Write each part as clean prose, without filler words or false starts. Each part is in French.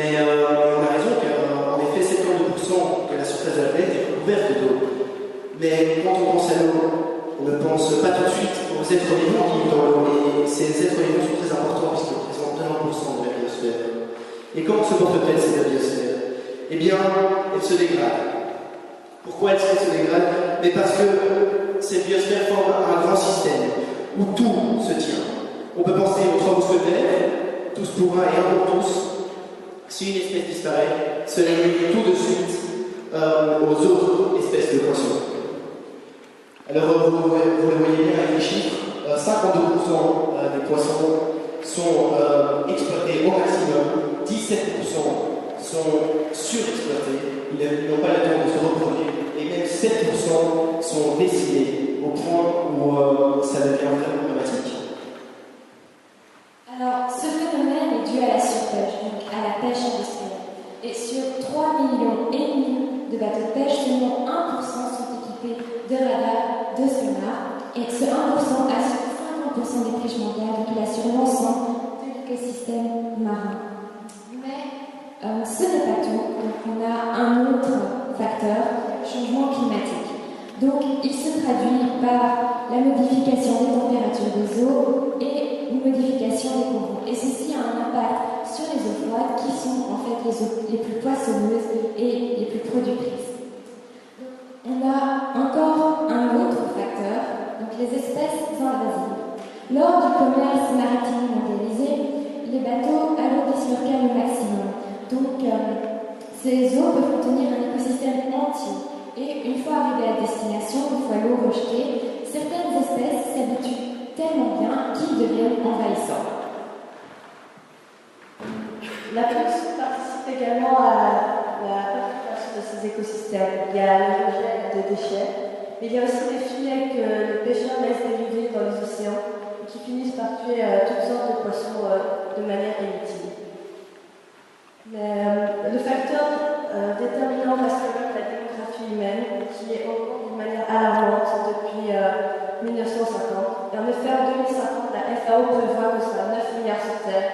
Mais on a raison qu'en effet, 72% de la surface de la planète est recouverte d'eau. Mais quand on pense à l'eau, on ne pense pas tout de suite aux êtres vivants qui vivent dans l'eau. Et ces êtres vivants sont très importants puisqu'ils représentent 90% de la biosphère. Et comment se porte-t-elle cette biosphère? Eh bien, elle se dégrade. Pourquoi elle se dégrade? Mais parce que cette biosphère forme un grand système où tout se tient. On peut penser aux trois mousquetaires, tous pour un et un pour tous. Si une espèce disparaît, cela nuit tout de suite aux autres espèces de poissons. Alors, vous le voyez bien avec les chiffres, 52% des poissons sont exploités au maximum, 17% sont surexploités, ils n'ont pas le temps de se reproduire, et même 7% sont décimés au point où ça devient vraiment dramatique. Alors, ce phénomène est dû à la surpêche, donc à la pêche industrielle. Et sur 3,5 millions de bateaux de pêche, seulement 1% sont équipés de radars, de sonars, et ce 1% assure 50% des friches mondiales, donc il assure l'ensemble de l'écosystème marin. Mais ce n'est pas tout, donc on a un autre facteur, le changement climatique. Donc il se traduit par la modification des températures des eaux et une modification des courants. Et ceci a un impact sur les eaux froides qui sont en fait les eaux les plus poissonneuses et les plus productrices. On a encore un autre facteur, donc les espèces invasives. Lors du commerce maritime mondialisé, les bateaux alourdissent leur cale au maximum. Donc ces eaux peuvent contenir un écosystème entier. Et une fois arrivées à destination, une fois l'eau rejetée, certaines espèces s'habituent tellement bien qu'ils deviennent envahissants. La pollution participe également à la perturbation de ces écosystèmes. Il y a le rejet de déchets, mais il y a aussi des filets que les pêcheurs laissent dériver dans les océans et qui finissent par tuer toutes sortes de poissons de manière inutile. Mais le facteur déterminant reste quand même la démographie humaine, qui est augmente de manière alarmante depuis 1950. Et en effet, en 2050, la FAO prévoit que ce sera 9 milliards sur Terre,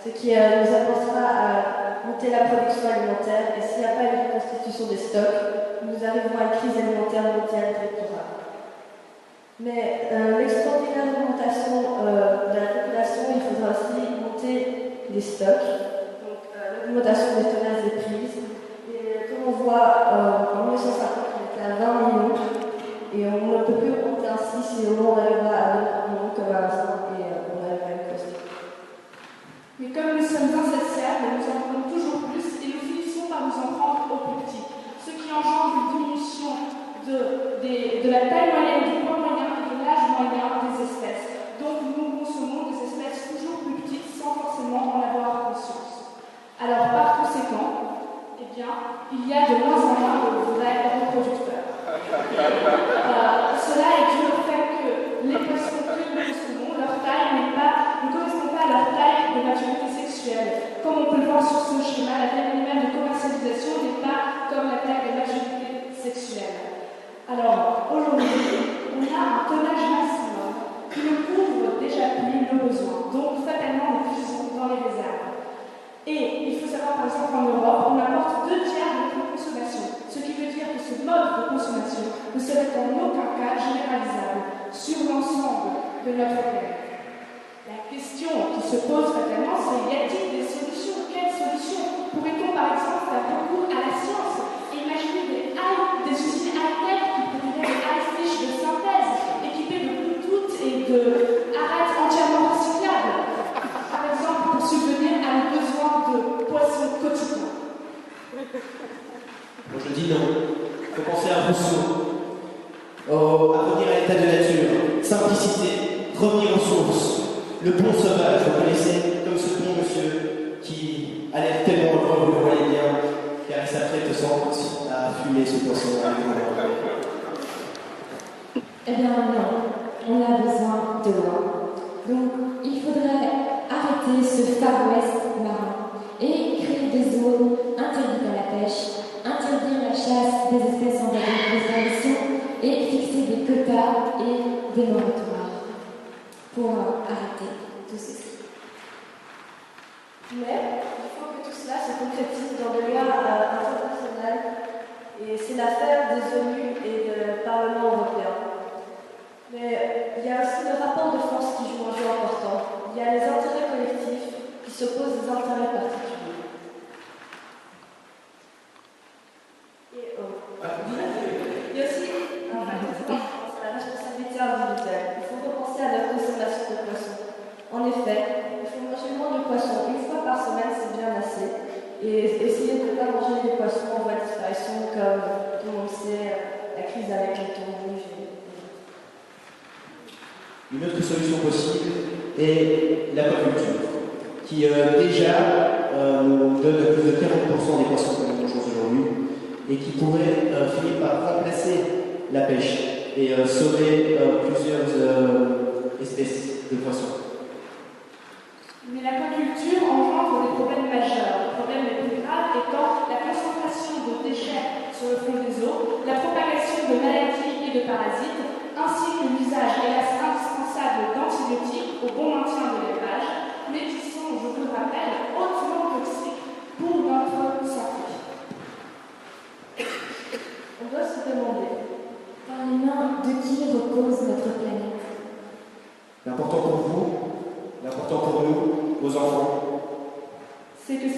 ce qui nous apportera à monter la production alimentaire. Et s'il n'y a pas une reconstitution des stocks, nous arriverons à une crise alimentaire mondiale irréparable. Mais l'extraordinaire augmentation de la population, il faudra aussi monter les stocks. L'augmentation des tonnages des prises. Et comme on voit, en 1950, on était à 20 millions. Et on ne peut plus augmenter ainsi si on arrivera à 20 millions comme à l'instant et on arrivera à une question. Mais comme nous sommes insaciables, nous en voulons toujours plus et nous finissons par nous en prendre au plus petit. Ce qui engendre une diminution de la taille moyenne, du poids moyen et de l'âge moyen des espèces. Donc nous consommons des espèces toujours plus petites sans forcément en avoir conscience. Alors, par conséquent, eh bien, il y a de moins en moins de vrais reproducteurs. Cela est dû au fait que les poissons que nous consommons, leur taille ne correspond pas à leur taille de maturité sexuelle. Comme on peut le voir sur ce schéma, la taille minimale de commercialisation n'est pas comme la taille de maturité sexuelle. Alors, aujourd'hui, on a un tonnage maximum qui ne couvre déjà plus le besoin. Donc, fatalement, nous puisons dans les réserves. Et il faut savoir, par exemple, en Europe, on apporte 2 tiers de notre consommation, ce qui veut dire que ce mode de consommation ne serait en aucun cas généralisable sur l'ensemble de notre planète. La question qui se pose fatalement, c'est y a-t-il des solutions? Quelles solutions? Pourrait-on, par exemple, faire recours à la science et imaginer des usines high-tech qui produiraient des ice-fish de synthèse, équipées de Bluetooth et de arêtes entièrement recyclables? Par exemple, pour subvenir à nos besoins de poissons quotidiens. Moi je dis non. Il faut penser à Rousseau. À revenir à l'état de nature. Simplicité. Revenir aux sources. Le pont sauvage, vous connaissez, comme ce pont, monsieur, qui a l'air tellement heureux, vous le voyez bien, car il s'apprête sans doute à fumer ce poisson avec moi. Eh bien non, on a besoin de loi. Donc il faudrait arrêter ce Far West marin et créer des zones interdites à la pêche, interdire la chasse des espèces en voie de disparition et fixer des quotas et des moratoires pour arrêter tout ceci. Mais il faut que tout cela se concrétise et essayer de ne pas manger les poissons en voie de disparition comme tout le monde sait, la crise avec les thon rouges. Une autre solution possible est l'aquaculture, qui déjà nous donne plus de 40% des poissons que nous mangeons aujourd'hui et qui pourrait finir par remplacer la pêche et sauver plusieurs espèces de poissons. Mais l'aquaculture engendre des problèmes majeurs. Le problème le plus grave étant la concentration de déchets sur le fond des eaux, la propagation de maladies et de parasites, ainsi que l'usage, hélas indispensable, d'antibiotiques au bon maintien de l'élevage, mais qui sont, je vous le rappelle, hautement toxiques pour notre santé. On doit se demander, Dans les mains de qui repose notre planète? L'important pour vous, l'important pour nous, vos enfants, C'est que